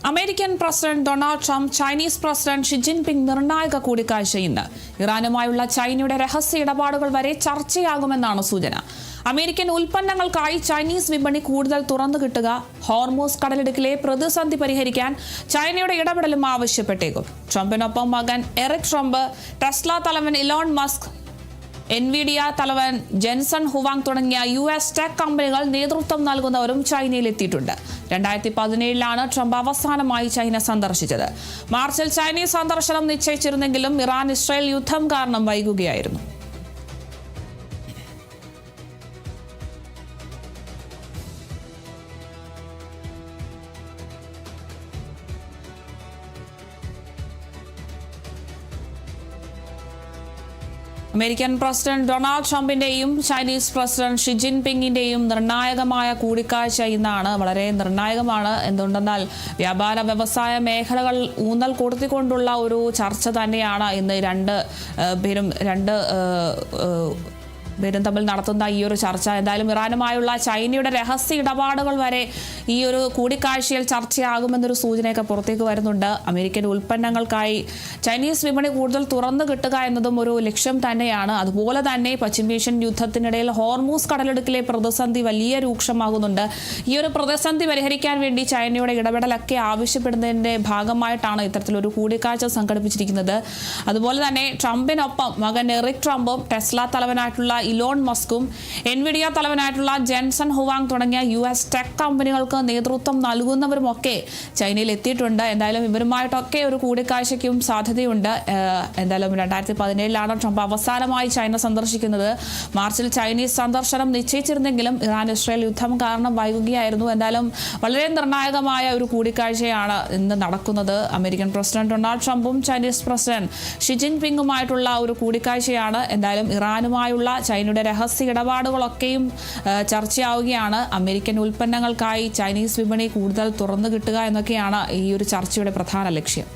American president Donald Trump Chinese president Xi Jinping നിർണായക കൂടിക്കാഴ്ച ഇന്ന്. ഇറാനുമായുള്ള ചൈനയുടെ രഹസ്യ ഇടപാടുകൾ വരെ ചർച്ചയാകുമെന്നാണ് സൂചന. അമേരിക്കൻ ഉൽപ്പന്നങ്ങൾക്കായി ചൈനീസ് വിപണി കൂടുതൽ തുറന്നു കിട്ടുക, ഹോർമൂസ് കടലിടുക്കിലെ പ്രതിസന്ധി പരിഹരിക്കാൻ ചൈനയുടെ ഇടപെടലും ആവശ്യപ്പെട്ടേക്കും. ട്രംപിനൊപ്പം മകൻ എറിക് ട്രംപ്, ടെസ്ല തലവൻ ഇലോൺ മസ്ക്, എൻവിഡിയ തലവൻ ജെൻസൺ ഹുവാങ് തുടങ്ങിയ US ടെക് കമ്പനികൾ നേതൃത്വം നൽകുന്നവരും ചൈനയിലെത്തിയിട്ടുണ്ട്. 2017 ട്രംപ് അവസാനമായി ചൈന സന്ദർശിച്ചത്. മാർച്ചിൽ ചൈനീസ് സന്ദർശനം നിശ്ചയിച്ചിരുന്നെങ്കിലും ഇറാൻ ഇസ്രായേൽ യുദ്ധം കാരണം വൈകുകയായിരുന്നു. അമേരിക്കൻ പ്രസിഡന്റ് ഡൊണാൾഡ് ട്രംപിന്റെയും ചൈനീസ് പ്രസിഡന്റ് ഷി ജിൻപിങ്ങിന്റെയും നിർണായകമായ കൂടിക്കാഴ്ച ഇന്നാണ്. വളരെ നിർണായകമാണ്. എന്തുകൊണ്ടെന്നാൽ വ്യാപാര വ്യവസായ മേഖലകൾ ഊന്നൽ കൊടുത്തിക്കൊണ്ടുള്ള ഒരു ചർച്ച തന്നെയാണ് ഇന്ന് രണ്ട് പേരും തമ്മിൽ നടത്തുന്ന ഈ ഒരു ചർച്ച. എന്തായാലും ഇറാനുമായുള്ള ചൈനയുടെ രഹസ്യ ഇടപാടുകൾ വരെ ഈ ഒരു കൂടിക്കാഴ്ചയിൽ ചർച്ചയാകുമെന്നൊരു സൂചനയൊക്കെ പുറത്തേക്ക് വരുന്നുണ്ട്. അമേരിക്കൻ ഉൽപ്പന്നങ്ങൾക്കായി ചൈനീസ് വിപണി കൂടുതൽ തുറന്നു കിട്ടുക എന്നതും ഒരു ലക്ഷ്യം തന്നെയാണ്. അതുപോലെ തന്നെ പശ്ചിമേഷ്യൻ യുദ്ധത്തിനിടയിൽ ഹോർമൂസ് കടലിടുക്കിലെ പ്രതിസന്ധി വലിയ രൂക്ഷമാകുന്നുണ്ട്. ഈ ഒരു പ്രതിസന്ധി പരിഹരിക്കാൻ വേണ്ടി ചൈനയുടെ ഇടപെടലൊക്കെ ആവശ്യപ്പെടുന്നതിന്റെ ഭാഗമായിട്ടാണ് ഇത്തരത്തിലൊരു കൂടിക്കാഴ്ച സംഘടിപ്പിച്ചിരിക്കുന്നത്. അതുപോലെ തന്നെ ട്രംപിനൊപ്പം മകൻ എറിക് ട്രംപും, ടെസ്ല തലവനായിട്ടുള്ള ഇലോൺ മസ്കും, എൻവിഡിയ തലവനായിട്ടുള്ള ജെൻസൺ ഹുവാങ് തുടങ്ങിയ US ടെക് കമ്പനികൾക്ക് നേതൃത്വം നൽകുന്നവരുമൊക്കെ ചൈനയിൽ എത്തിയിട്ടുണ്ട്. എന്തായാലും ഇവരുമായിട്ടൊക്കെ ഒരു കൂടിക്കാഴ്ചയ്ക്കും സാധ്യതയുണ്ട്. എന്തായാലും 2017 ട്രംപ് അവസാനമായി ചൈന സന്ദർശിക്കുന്നത്. മാർച്ചിൽ ചൈനീസ് സന്ദർശനം നിശ്ചയിച്ചിരുന്നെങ്കിലും ഇറാൻ ഇസ്രായേൽ യുദ്ധം കാരണം വൈകുകയായിരുന്നു. എന്തായാലും വളരെ നിർണായകമായ ഒരു കൂടിക്കാഴ്ചയാണ് ഇന്ന് നടക്കുന്നത്. അമേരിക്കൻ പ്രസിഡന്റ് ഡൊണാൾഡ് ട്രംപും ചൈനീസ് പ്രസിഡന്റ് ഷി ജിൻപിങ്ങുമായിട്ടുള്ള ഒരു കൂടിക്കാഴ്ചയാണ്. എന്തായാലും ഇറാനുമായുള്ള ചൈനയുടെ രഹസ്യ ഇടപാടുകളൊക്കെയും ചർച്ചയാവുകയാണ്. അമേരിക്കൻ ഉൽപ്പന്നങ്ങൾക്കായി ചൈനീസ് വിപണി കൂടുതൽ തുറന്നു കിട്ടുക എന്നൊക്കെയാണ് ഈ ഒരു ചർച്ചയുടെ പ്രധാന ലക്ഷ്യം.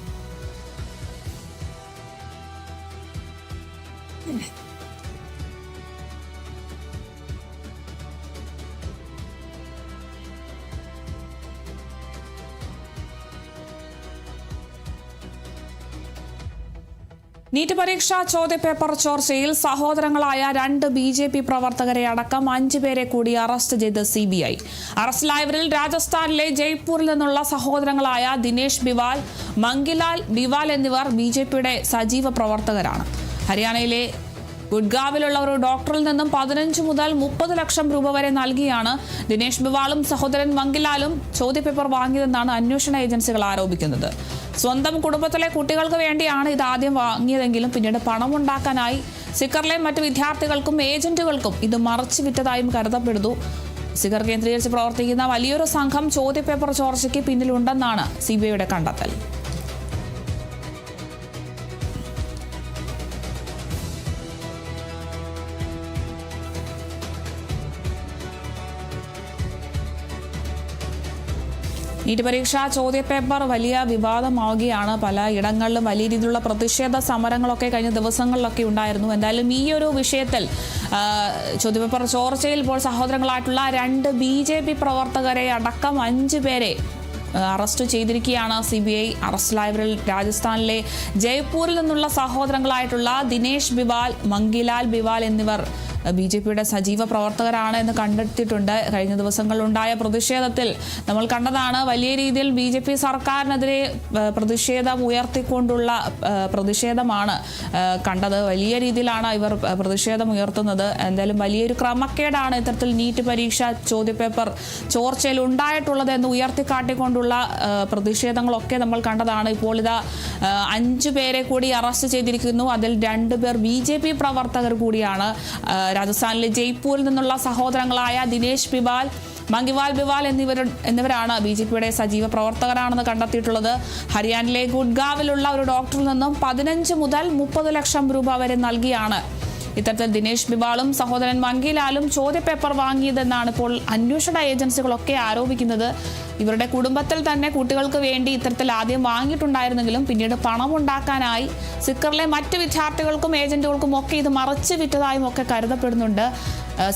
നീറ്റ് പരീക്ഷാ ചോദ്യപേപ്പർ ചോർച്ചയിൽ സഹോദരങ്ങളായ 2 BJP പ്രവർത്തകരെ അടക്കം 5 പേരെ കൂടി അറസ്റ്റ് ചെയ്ത് CBI. അറസ്റ്റിലായവരിൽ രാജസ്ഥാനിലെ ജയ്പൂരിൽ നിന്നുള്ള സഹോദരങ്ങളായ ദിനേശ് ബിവാൽ, മംഗിലാൽ ബിവാൽ എന്നിവർ BJPയുടെ സജീവ പ്രവർത്തകരാണ്. ഹരിയാനയിലെ ഗുഡ്ഗാവിലുള്ള ഒരു ഡോക്ടറിൽ നിന്നും 15 മുതൽ 30 ലക്ഷം രൂപ വരെ നൽകിയാണ് ദിനേശ് ബിവാളും സഹോദരൻ മംഗിലാലും ചോദ്യപേപ്പർ വാങ്ങിയതെന്നാണ് അന്വേഷണ ഏജൻസികൾ ആരോപിക്കുന്നത്. സ്വന്തം കുടുംബത്തിലെ കുട്ടികൾക്ക് വേണ്ടിയാണ് ഇത് ആദ്യം വാങ്ങിയതെങ്കിലും പിന്നീട് പണമുണ്ടാക്കാനായി സിക്കറിലെയും മറ്റ് വിദ്യാർത്ഥികൾക്കും ഏജന്റുകൾക്കും ഇത് മറച്ചു വിറ്റതായും കരുതപ്പെടുന്നു. സിക്കർ കേന്ദ്രീകരിച്ച് പ്രവർത്തിക്കുന്ന വലിയൊരു സംഘം ചോദ്യപേപ്പർ ചോർച്ചയ്ക്ക് പിന്നിലുണ്ടെന്നാണ് CBIയുടെ കണ്ടെത്തൽ. നീറ്റ് പരീക്ഷാ ചോദ്യപേപ്പർ വലിയ വിവാദമാവുകയാണ്. പല ഇടങ്ങളിലും വലിയ രീതിയിലുള്ള പ്രതിഷേധ സമരങ്ങളൊക്കെ കഴിഞ്ഞ ദിവസങ്ങളിലൊക്കെ ഉണ്ടായിരുന്നു. എന്തായാലും ഈ ഒരു വിഷയത്തിൽ ചോദ്യപേപ്പർ ചോർച്ചയിൽ ഇപ്പോൾ സഹോദരങ്ങളായിട്ടുള്ള 2 BJP പ്രവർത്തകരെ അടക്കം 5 പേരെ അറസ്റ്റ് ചെയ്തിരിക്കുകയാണ് CBI. അറസ്റ്റിലായവരിൽ രാജസ്ഥാനിലെ ജയ്പൂരിൽ നിന്നുള്ള സഹോദരങ്ങളായിട്ടുള്ള ദിനേശ് ബിവാൽ, മംഗിലാൽ ബിവാൽ എന്നിവർ BJPയുടെ സജീവ പ്രവർത്തകരാണ് എന്ന് കണ്ടെത്തിയിട്ടുണ്ട്. കഴിഞ്ഞ ദിവസങ്ങളിലുണ്ടായ പ്രതിഷേധത്തിൽ നമ്മൾ കണ്ടതാണ്. വലിയ രീതിയിൽ BJP സർക്കാരിനെതിരെ പ്രതിഷേധം ഉയർത്തിക്കൊണ്ടുള്ള പ്രതിഷേധമാണ് കണ്ടത്. വലിയ രീതിയിലാണ് ഇവർ പ്രതിഷേധം ഉയർത്തുന്നത്. എന്തായാലും വലിയൊരു ക്രമക്കേടാണ് ഇത്തരത്തിൽ നീറ്റ് പരീക്ഷ ചോദ്യപേപ്പർ ചോർച്ചയിൽ ഉണ്ടായിട്ടുള്ളത് എന്ന് ഉയർത്തിക്കാട്ടിക്കൊണ്ടുള്ള പ്രതിഷേധങ്ങളൊക്കെ നമ്മൾ കണ്ടതാണ്. ഇപ്പോൾ ഇതാ 5 പേരെ കൂടി അറസ്റ്റ് ചെയ്തിരിക്കുന്നു. അതിൽ 2 പേർ BJP പ്രവർത്തകർ കൂടിയാണ്. രാജസ്ഥാനിലെ ജയ്പൂരിൽ നിന്നുള്ള സഹോദരങ്ങളായ ദിനേശ് ബിവാൽ, മംഗിവാൽ ബിവാൽ എന്നിവരാണ് BJPയുടെ സജീവ പ്രവർത്തകരാണെന്ന് കണ്ടെത്തിയിട്ടുള്ളത്. ഹരിയാനയിലെ ഗുഡ്ഗാവിലുള്ള ഒരു ഡോക്ടറിൽ നിന്നും 15 മുതൽ 30 ലക്ഷം രൂപ വരെ നൽകിയാണ് ഇത്തരത്തിൽ ദിനേശ് ബിവാളും സഹോദരൻ മംഗിലാലും ചോദ്യപേപ്പർ വാങ്ങിയതെന്നാണ് ഇപ്പോൾ അന്വേഷണ ഏജൻസികളൊക്കെ ആരോപിക്കുന്നത്. ഇവരുടെ കുടുംബത്തിൽ തന്നെ കുട്ടികൾക്ക് വേണ്ടി ഇത്തരത്തിൽ ആദ്യം വാങ്ങിയിട്ടുണ്ടായിരുന്നെങ്കിലും പിന്നീട് പണമുണ്ടാക്കാനായി സിക്കറിലെ മറ്റ് വിദ്യാർത്ഥികൾക്കും ഏജന്റുകൾക്കും ഒക്കെ ഇത് മറച്ചു വിറ്റതായും ഒക്കെ കരുതപ്പെടുന്നുണ്ട്.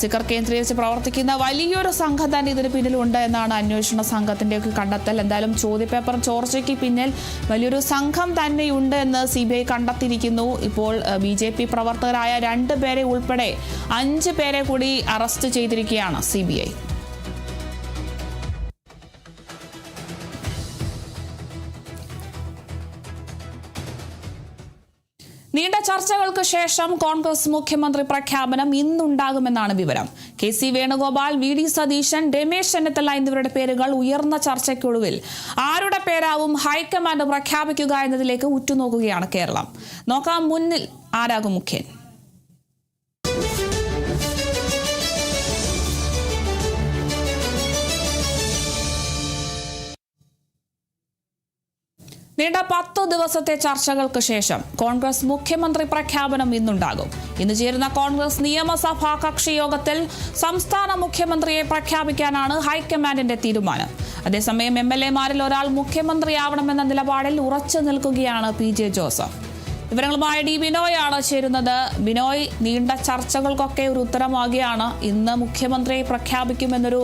സിക്കർ കേന്ദ്രീകരിച്ച് പ്രവർത്തിക്കുന്ന വലിയൊരു സംഘം തന്നെ ഇതിന് പിന്നിലുണ്ട് എന്നാണ് അന്വേഷണ സംഘത്തിൻ്റെയൊക്കെ കണ്ടെത്തൽ. എന്തായാലും ചോദ്യപേപ്പർ ചോർച്ചയ്ക്ക് പിന്നിൽ വലിയൊരു സംഘം തന്നെയുണ്ട് എന്ന് CBI കണ്ടെത്തിയിരിക്കുന്നു. ഇപ്പോൾ BJP പ്രവർത്തകരായ 2 പേരെ ഉൾപ്പെടെ 5 പേരെ കൂടി അറസ്റ്റ് ചെയ്തിരിക്കുകയാണ് CBI. നീണ്ട ചർച്ചകൾക്ക് ശേഷം കോൺഗ്രസ് മുഖ്യമന്ത്രി പ്രഖ്യാപനം ഇന്നുണ്ടാകുമെന്നാണ് വിവരം. KC വേണുഗോപാൽ, VD സതീശൻ, രമേശ് ചെന്നിത്തല എന്നിവരുടെ പേരുകൾ ഉയർന്ന ചർച്ചയ്ക്കൊടുവിൽ ആരുടെ പേരാവും ഹൈക്കമാൻഡ് പ്രഖ്യാപിക്കുക എന്നതിലേക്ക് ഉറ്റുനോക്കുകയാണ് കേരളം. നോക്കാം മുന്നിൽ ആരാകും മുഖ്യൻ. നീണ്ട 10 ദിവസത്തെ ചർച്ചകൾക്ക് ശേഷം കോൺഗ്രസ് മുഖ്യമന്ത്രി പ്രഖ്യാപനം ഇന്നുണ്ടാകും. ഇന്ന് ചേരുന്ന കോൺഗ്രസ് നിയമസഭാ കക്ഷി യോഗത്തിൽ സംസ്ഥാന മുഖ്യമന്ത്രിയെ പ്രഖ്യാപിക്കാനാണ് ഹൈക്കമാൻഡിന്റെ തീരുമാനം. അതേസമയം MLA-മാരിൽ ഒരാൾ മുഖ്യമന്ത്രിയാവണമെന്ന നിലപാടിൽ ഉറച്ചു നിൽക്കുകയാണ് PJ ജോസഫ്. വിവരങ്ങളുമായി D. ബിനോയാണ് ചേരുന്നത്. ബിനോയ്, നീണ്ട ചർച്ചകൾക്കൊക്കെ ഒരു ഉത്തരമാകുകയാണ്. ഇന്ന് മുഖ്യമന്ത്രിയെ പ്രഖ്യാപിക്കുമെന്നൊരു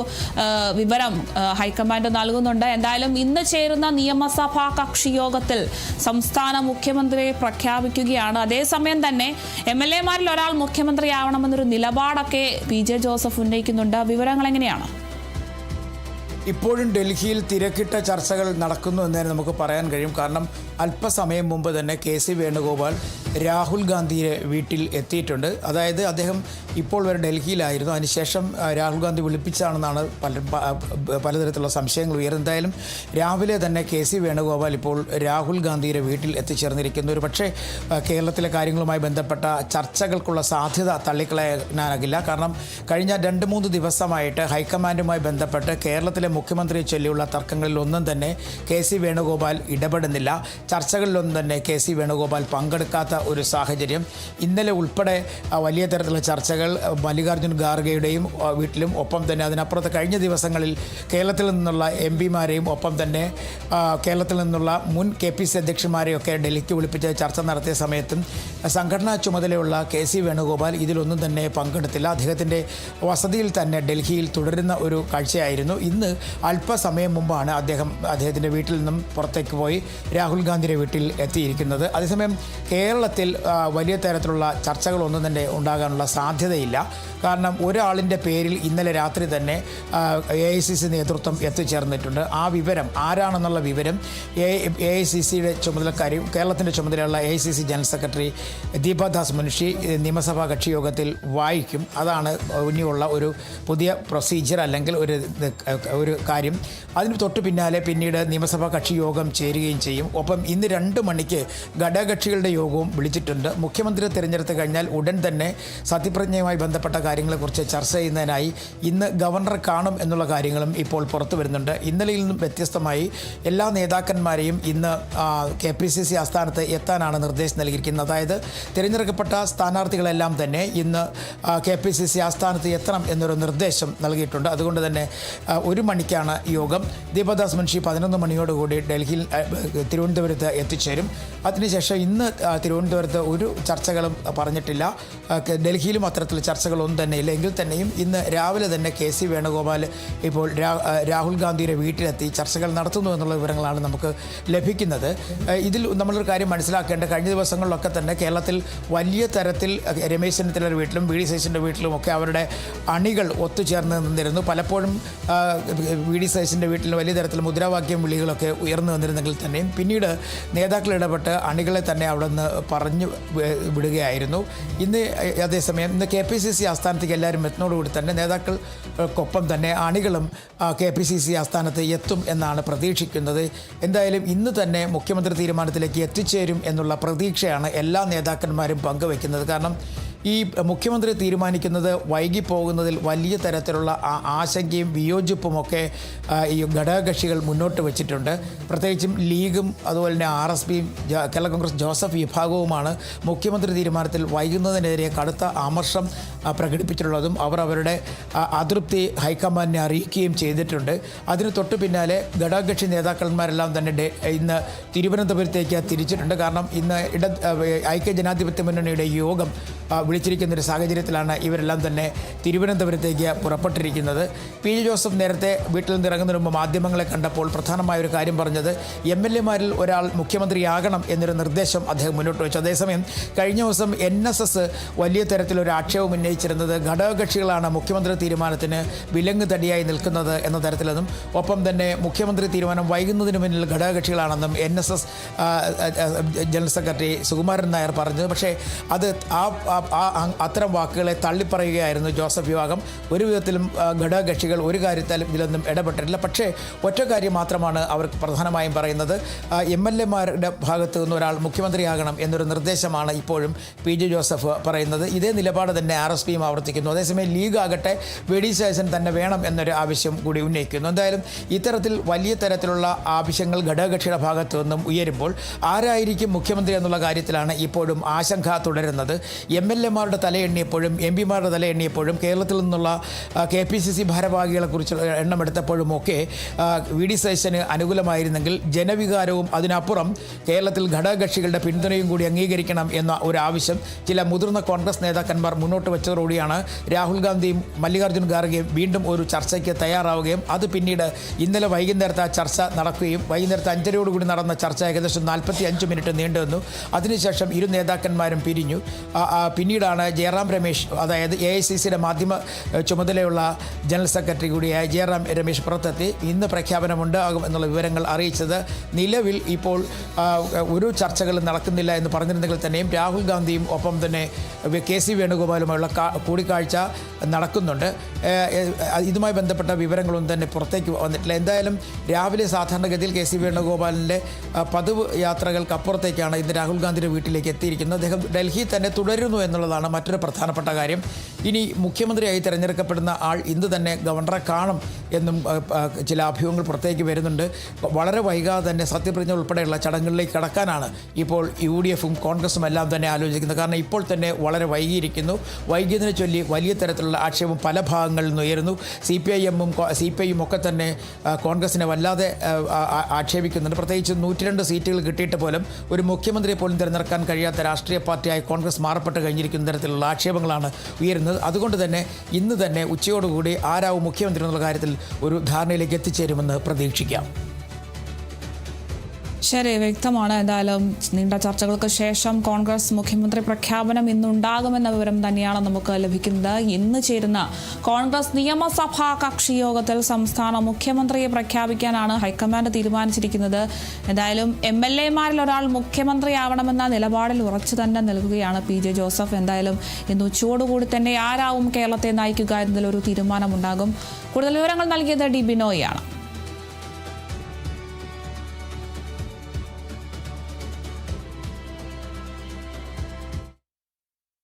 വിവരം ഹൈക്കമാൻഡ് നൽകുന്നുണ്ട്. എന്തായാലും ഇന്ന് ചേരുന്ന നിയമസഭാ കക്ഷി യോഗത്തിൽ സംസ്ഥാന മുഖ്യമന്ത്രിയെ പ്രഖ്യാപിക്കുകയാണ്. അതേസമയം തന്നെ MLA-മാരിൽ ഒരാൾ മുഖ്യമന്ത്രിയാവണമെന്നൊരു നിലപാടൊക്കെ PJ ജോസഫ് ഉന്നയിക്കുന്നുണ്ട്. വിവരങ്ങൾ എങ്ങനെയാണ്? ഇപ്പോഴും ഡൽഹിയിൽ തിരക്കിട്ട ചർച്ചകൾ നടക്കുന്നു എന്ന് തന്നെ നമുക്ക് പറയാൻ കഴിയും. കാരണം അല്പസമയം മുമ്പ് തന്നെ KC വേണുഗോപാൽ രാഹുൽ ഗാന്ധിയെ വീട്ടിൽ എത്തിയിട്ടുണ്ട്. അതായത് അദ്ദേഹം ഇപ്പോൾ വരെ ഡൽഹിയിലായിരുന്നു. അതിനുശേഷം രാഹുൽ ഗാന്ധി വിളിപ്പിച്ചാണെന്നാണ് പലതരത്തിലുള്ള സംശയങ്ങൾ ഉയർന്നത്. എന്തായാലും രാവിലെ തന്നെ KC വേണുഗോപാൽ ഇപ്പോൾ രാഹുൽ ഗാന്ധിയുടെ വീട്ടിൽ എത്തിച്ചേർന്നിരിക്കുന്നു. ഒരു പക്ഷേ കേരളത്തിലെ കാര്യങ്ങളുമായി ബന്ധപ്പെട്ട ചർച്ചകൾക്കുള്ള സാധ്യത തള്ളിക്കളയാനാകില്ല. കാരണം കഴിഞ്ഞ 2-3 ദിവസമായിട്ട് ഹൈക്കമാൻഡുമായി ബന്ധപ്പെട്ട് കേരളത്തിലെ മുഖ്യമന്ത്രിയെ ചൊല്ലിയുള്ള തർക്കങ്ങളിൽ ഒന്നും തന്നെ KC വേണുഗോപാൽ ഇടപെടുന്നില്ല. ചർച്ചകളിലൊന്നും തന്നെ KC വേണുഗോപാൽ പങ്കെടുക്കാത്ത ഒരു സാഹചര്യം. ഇന്നലെ ഉൾപ്പെടെ വലിയ തരത്തിലുള്ള ചർച്ചകൾ മല്ലികാർജ്ജുൻ ഖാർഗെയുടെയും വീട്ടിലും, ഒപ്പം തന്നെ അതിനപ്പുറത്ത് കഴിഞ്ഞ ദിവസങ്ങളിൽ കേരളത്തിൽ നിന്നുള്ള MP-മാരെയും ഒപ്പം തന്നെ കേരളത്തിൽ നിന്നുള്ള മുൻ KPC അധ്യക്ഷന്മാരെയൊക്കെ ഡൽഹിക്ക് വിളിപ്പിച്ച് ചർച്ച നടത്തിയ സമയത്തും സംഘടനാ ചുമതലയുള്ള KC വേണുഗോപാൽ ഇതിലൊന്നും തന്നെ പങ്കെടുത്തില്ല. അദ്ദേഹത്തിൻ്റെ വസതിയിൽ തന്നെ ഡൽഹിയിൽ തുടരുന്ന ഒരു കാഴ്ചയായിരുന്നു. ഇന്ന് അല്പസമയം മുമ്പാണ് അദ്ദേഹത്തിൻ്റെ വീട്ടിൽ നിന്നും പുറത്തേക്ക് പോയി രാഹുൽ ഗാന്ധിയുടെ വീട്ടിൽ എത്തിയിരിക്കുന്നത്. അതേസമയം കേരളത്തിൽ വലിയ തരത്തിലുള്ള ചർച്ചകളൊന്നും തന്നെ ഉണ്ടാകാനുള്ള സാധ്യതയില്ല. കാരണം ഒരാളിൻ്റെ പേരിൽ ഇന്നലെ രാത്രി തന്നെ AICC നേതൃത്വം എത്തിച്ചേർന്നിട്ടുണ്ട്. ആ വിവരം ആരാണെന്നുള്ള വിവരം AICCയുടെ ചുമതലക്കാരും കേരളത്തിൻ്റെ ചുമതലയുള്ള AICC general secretary Deepadas Munshi നിയമസഭാ കക്ഷി യോഗത്തിൽ വായിക്കും. അതാണ് ഇനിയുള്ള ഒരു പുതിയ പ്രൊസീജിയർ അല്ലെങ്കിൽ ഒരു കാര്യം. അതിന് തൊട്ട് പിന്നീട് നിയമസഭാ കക്ഷി യോഗം ചേരുകയും ചെയ്യും. ഒപ്പം ഇന്ന് 2 മണിക്ക് ഘടകകക്ഷികളുടെ യോഗവും വിളിച്ചിട്ടുണ്ട്. മുഖ്യമന്ത്രിയെ തിരഞ്ഞെടുത്ത് കഴിഞ്ഞാൽ ഉടൻ തന്നെ സത്യപ്രതിജ്ഞയുമായി ബന്ധപ്പെട്ട കാര്യങ്ങളെക്കുറിച്ച് ചർച്ച ചെയ്യുന്നതിനായി ഇന്ന് ഗവർണർ കാണും എന്നുള്ള കാര്യങ്ങളും ഇപ്പോൾ പുറത്തു വരുന്നുണ്ട്. ഇന്നലെയിൽ നിന്നും വ്യത്യസ്തമായി എല്ലാ നേതാക്കന്മാരെയും ഇന്ന് KPCC ആസ്ഥാനത്ത് എത്താനാണ് നിർദ്ദേശം നൽകിയിരിക്കുന്നത്. അതായത് തിരഞ്ഞെടുക്കപ്പെട്ട സ്ഥാനാർത്ഥികളെല്ലാം തന്നെ ഇന്ന് KPCC ആസ്ഥാനത്ത് എത്തണം എന്നൊരു നിർദ്ദേശം നൽകിയിട്ടുണ്ട്. അതുകൊണ്ട് തന്നെ 1 മണിക്കാണ് യോഗം. ദീപദാസ് മുൻഷി 11 മണിയോടുകൂടി തിരുവനന്തപുരത്ത് എത്തിച്ചേരും. അതിനുശേഷം ഇന്ന് തിരുവനന്തപുരത്ത് ഒരു ചർച്ചകളും പറഞ്ഞിട്ടില്ല. ഡൽഹിയിലും അത്തരത്തിൽ ചർച്ചകളൊന്നും തന്നെ ഇല്ല. എങ്കിൽ തന്നെയും ഇന്ന് രാവിലെ തന്നെ KC വേണുഗോപാൽ ഇപ്പോൾ രാഹുൽ ഗാന്ധിയുടെ വീട്ടിലെത്തി ചർച്ചകൾ നടത്തുന്നു എന്നുള്ള വിവരങ്ങളാണ് നമുക്ക് ലഭിക്കുന്നത്. ഇതിൽ നമ്മളൊരു കാര്യം മനസ്സിലാക്കേണ്ട, കഴിഞ്ഞ ദിവസങ്ങളിലൊക്കെ തന്നെ കേരളത്തിൽ വലിയ തരത്തിൽ രമേശ് ചെന്നിത്തലയുടെ വീട്ടിലും VD സതീശൻ്റെ വീട്ടിലുമൊക്കെ അവരുടെ അണികൾ ഒത്തുചേർന്ന് നിന്നിരുന്നു. പലപ്പോഴും VD സതീശൻ്റെ വീട്ടിൽ വലിയ തരത്തിൽ മുദ്രാവാക്യം വിളികളൊക്കെ ഉയർന്നു വന്നിരുന്നെങ്കിൽ തന്നെയും പിന്നീട് നേതാക്കൾ ഇടപെട്ട് അണികളെ തന്നെ അവിടെ നിന്ന് പറഞ്ഞു വിടുകയായിരുന്നു. അതേസമയം ഇന്ന് KPCC ആസ്ഥാനത്തേക്ക് എല്ലാവരും എത്തുന്നതോടുകൂടി തന്നെ നേതാക്കൾക്കൊപ്പം തന്നെ അണികളും KPCC ആസ്ഥാനത്ത് എത്തും എന്നാണ് പ്രതീക്ഷിക്കുന്നത്. എന്തായാലും ഇന്ന് തന്നെ മുഖ്യമന്ത്രി തീരുമാനത്തിലേക്ക് എത്തിച്ചേരും എന്നുള്ള പ്രതീക്ഷയാണ് എല്ലാ നേതാക്കന്മാരും പങ്കുവയ്ക്കുന്നത്. കാരണം ഈ മുഖ്യമന്ത്രി തീരുമാനിക്കുന്നത് വൈകിപ്പോകുന്നതിൽ വലിയ തരത്തിലുള്ള ആശങ്കയും വിയോജിപ്പുമൊക്കെ ഈ ഘടകകക്ഷികൾ മുന്നോട്ട് വെച്ചിട്ടുണ്ട്. പ്രത്യേകിച്ചും ലീഗും അതുപോലെ തന്നെ RSPയും കേരള കോൺഗ്രസ് ജോസഫ് വിഭാഗവുമാണ് മുഖ്യമന്ത്രി തീരുമാനത്തിൽ വൈകുന്നതിനെതിരെ കടുത്ത അമർഷം പ്രകടിപ്പിച്ചിട്ടുള്ളതും അവർ അവരുടെ അതൃപ്തി ഹൈക്കമാൻഡിനെ അറിയിക്കുകയും ചെയ്തിട്ടുണ്ട്. അതിന് തൊട്ടു പിന്നാലെ ഘടകകക്ഷി നേതാക്കന്മാരെല്ലാം തന്നെ ഇന്ന് തിരുവനന്തപുരത്തേക്ക് തിരിച്ചിട്ടുണ്ട്. കാരണം ഇന്ന് ഐക്യ ജനാധിപത്യ മുന്നണിയുടെ യോഗം വിളിച്ചിരിക്കുന്നൊരു സാഹചര്യത്തിലാണ് ഇവരെല്ലാം തന്നെ തിരുവനന്തപുരത്തേക്ക് പുറപ്പെട്ടിരിക്കുന്നത്. PJ ജോസഫ് നേരത്തെ വീട്ടിൽ നിന്ന് ഇറങ്ങുന്നതിന് മുമ്പ് മാധ്യമങ്ങളെ കണ്ടപ്പോൾ പ്രധാനമായ ഒരു കാര്യം പറഞ്ഞത് MLA-മാരിൽ ഒരാൾ മുഖ്യമന്ത്രിയാകണം എന്നൊരു നിർദ്ദേശം അദ്ദേഹം മുന്നോട്ട് വെച്ചു. അതേസമയം കഴിഞ്ഞ ദിവസം NSS വലിയ തരത്തിലൊരു ആക്ഷേപം ഉന്നയിച്ചിരുന്നത് ഘടകകക്ഷികളാണ് മുഖ്യമന്ത്രി തീരുമാനത്തിന് വിലങ്ങ് തടിയായി നിൽക്കുന്നത് എന്ന തരത്തിലെന്നും ഒപ്പം തന്നെ മുഖ്യമന്ത്രി തീരുമാനം വൈകുന്നതിന് മുന്നിൽ ഘടകകക്ഷികളാണെന്നും NSS general secretary Sukumaran Nair പറഞ്ഞത്. പക്ഷേ അത് അത്തരം വാക്കുകളെ തള്ളിപ്പറയുകയായിരുന്നു ജോസഫ് വിഭാഗം. ഒരു വിധത്തിലും ഘടകകക്ഷികൾ ഒരു കാര്യത്തിലും ഇതിലൊന്നും ഇടപെട്ടിട്ടില്ല. പക്ഷേ ഒറ്റ കാര്യം മാത്രമാണ് അവർ പ്രധാനമായും പറയുന്നത്, MLA-മാരുടെ ഭാഗത്തു നിന്ന് ഒരാൾ മുഖ്യമന്ത്രിയാകണം എന്നൊരു നിർദ്ദേശമാണ് ഇപ്പോഴും PJ ജോസഫ് പറയുന്നത്. ഇതേ നിലപാട് തന്നെ RSPയും ആവർത്തിക്കുന്നു. അതേസമയം ലീഗ് ആകട്ടെ VD സതീശൻ തന്നെ വേണം എന്നൊരു ആവശ്യം കൂടി ഉന്നയിക്കുന്നു. എന്തായാലും ഇത്തരത്തിൽ വലിയ തരത്തിലുള്ള ആവശ്യങ്ങൾ ഘടകകക്ഷിയുടെ ഭാഗത്തു നിന്നും ഉയരുമ്പോൾ ആരായിരിക്കും മുഖ്യമന്ത്രി എന്നുള്ള കാര്യത്തിലാണ് ഇപ്പോഴും ആശങ്ക തുടരുന്നത്. MLA-മാരുടെ തലയെണ്ണിയപ്പോഴും MP-മാരുടെ തലയെണ്ണിയപ്പോഴും കേരളത്തിൽ നിന്നുള്ള KPCC ഭാരവാഹികളെക്കുറിച്ച് എണ്ണമെടുത്തപ്പോഴുമൊക്കെ VD സതീശന് അനുകൂലമായിരുന്നെങ്കിൽ ജനവികാരവും അതിനപ്പുറം കേരളത്തിൽ ഘടകകക്ഷികളുടെ പിന്തുണയും കൂടി അംഗീകരിക്കണം എന്ന ഒരു ആവശ്യം ചില മുതിർന്ന കോൺഗ്രസ് നേതാക്കന്മാർ മുന്നോട്ട് വെച്ചതോടുകൂടിയാണ് രാഹുൽ ഗാന്ധിയും മല്ലികാർജ്ജുൻ ഖാർഗെയും വീണ്ടും ഒരു ചർച്ചയ്ക്ക് തയ്യാറാവുകയും അത് പിന്നീട് ഇന്നലെ വൈകുന്നേരത്തെ ചർച്ച നടക്കുകയും വൈകുന്നേരത്തെ 5:30 നടന്ന ചർച്ച ഏകദേശം 45 മിനിറ്റ് നീണ്ടുവന്നു. അതിനുശേഷം ഇരു നേതാക്കന്മാരും പിരിഞ്ഞു. പിന്നീടാണ് ജയറാം രമേശ്, അതായത് AICCയുടെ മാധ്യമ ചുമതലയുള്ള ജനറൽ സെക്രട്ടറി കൂടിയായ ജയറാം രമേശ് പുറത്തെത്തി ഇന്ന് പ്രഖ്യാപനമുണ്ടാകും എന്നുള്ള വിവരങ്ങൾ അറിയിച്ചത്. നിലവിൽ ഇപ്പോൾ ഒരു ചർച്ചകളും നടക്കുന്നില്ല എന്ന് പറഞ്ഞിരുന്നെങ്കിൽ തന്നെയും രാഹുൽ ഗാന്ധിയും ഒപ്പം തന്നെ KC വേണുഗോപാലുമായുള്ള കൂടിക്കാഴ്ച നടക്കുന്നുണ്ട്. ഇതുമായി ബന്ധപ്പെട്ട വിവരങ്ങളൊന്നും തന്നെ പുറത്തേക്ക് വന്നിട്ടില്ല. എന്തായാലും രാവിലെ സാധാരണഗതിയിൽ KC വേണുഗോപാലിൻ്റെ പതിവ് യാത്രകൾക്കപ്പുറത്തേക്കാണ് ഇന്ന് രാഹുൽ ഗാന്ധിയുടെ വീട്ടിലേക്ക് എത്തിയിരിക്കുന്നത്. അദ്ദേഹം ഡൽഹിയിൽ തന്നെ തുടരുന്നു എന്നുള്ളതാണ് മറ്റൊരു പ്രധാനപ്പെട്ട കാര്യം. ഇനി മുഖ്യമന്ത്രിയായി തിരഞ്ഞെടുക്കപ്പെടുന്ന ആൾ ഇന്ന് തന്നെ ഗവർണറെ കാണും എന്നും ചില അഭ്യൂഹങ്ങൾ പുറത്തേക്ക് വരുന്നുണ്ട്. വളരെ വൈകാതെ തന്നെ സത്യപ്രതിജ്ഞ ഉൾപ്പെടെയുള്ള ചടങ്ങുകളിലേക്ക് കടക്കാനാണ് ഇപ്പോൾ UDFും കോൺഗ്രസും എല്ലാം തന്നെ ആലോചിക്കുന്നത്. കാരണം ഇപ്പോൾ തന്നെ വളരെ വൈകിയിരിക്കുന്നു. വൈകിയതിനെ ചൊല്ലി വലിയ തരത്തിലുള്ള ആക്ഷേപം പല ഭാഗങ്ങളിൽ നിന്ന് ഉയരുന്നു. CPIM-ഉം CPI-യും ഒക്കെ തന്നെ കോൺഗ്രസിനെ വല്ലാതെ ആക്ഷേപിക്കുന്നുണ്ട്. പ്രത്യേകിച്ച് 102 സീറ്റുകൾ കിട്ടിയിട്ട് പോലും ഒരു മുഖ്യമന്ത്രിയെ പോലും തിരഞ്ഞെടുക്കാൻ കഴിയാത്ത രാഷ്ട്രീയ പാർട്ടിയായി കോൺഗ്രസ് മാറപ്പെട്ട് കഴിഞ്ഞിരിക്കുന്ന തരത്തിലുള്ള ആക്ഷേപങ്ങളാണ് ഉയരുന്നത്. അതുകൊണ്ട് തന്നെ ഇന്ന് തന്നെ ഉച്ചയോടുകൂടി ആരാവും മുഖ്യമന്ത്രി എന്നുള്ള കാര്യത്തിൽ ഒരു ധാരണയിലേക്ക് എത്തിച്ചേരുമെന്ന് പ്രതീക്ഷിക്കാം. ശരി, വ്യക്തമാണ്. എന്തായാലും നീണ്ട ചർച്ചകൾക്ക് ശേഷം കോൺഗ്രസ് മുഖ്യമന്ത്രി പ്രഖ്യാപനം ഇന്നുണ്ടാകുമെന്ന വിവരം തന്നെയാണ് നമുക്ക് ലഭിക്കുന്നത്. ഇന്ന് ചേരുന്ന കോൺഗ്രസ് നിയമസഭാ കക്ഷി യോഗത്തിൽ സംസ്ഥാന മുഖ്യമന്ത്രിയെ പ്രഖ്യാപിക്കാനാണ് ഹൈക്കമാൻഡ് തീരുമാനിച്ചിരിക്കുന്നത്. എന്തായാലും MLA-മാരിൽ ഒരാൾ മുഖ്യമന്ത്രിയാവണമെന്ന നിലപാടിൽ ഉറച്ചു തന്നെ നൽകുകയാണ് PJ ജോസഫ്. എന്തായാലും ഇന്ന് ഉച്ചയോടുകൂടി തന്നെ ആരാവും കേരളത്തെ നയിക്കുക എന്നതിലൊരു തീരുമാനമുണ്ടാകും. കൂടുതൽ വിവരങ്ങൾ നൽകിയത് D. ബിനോയാണ്.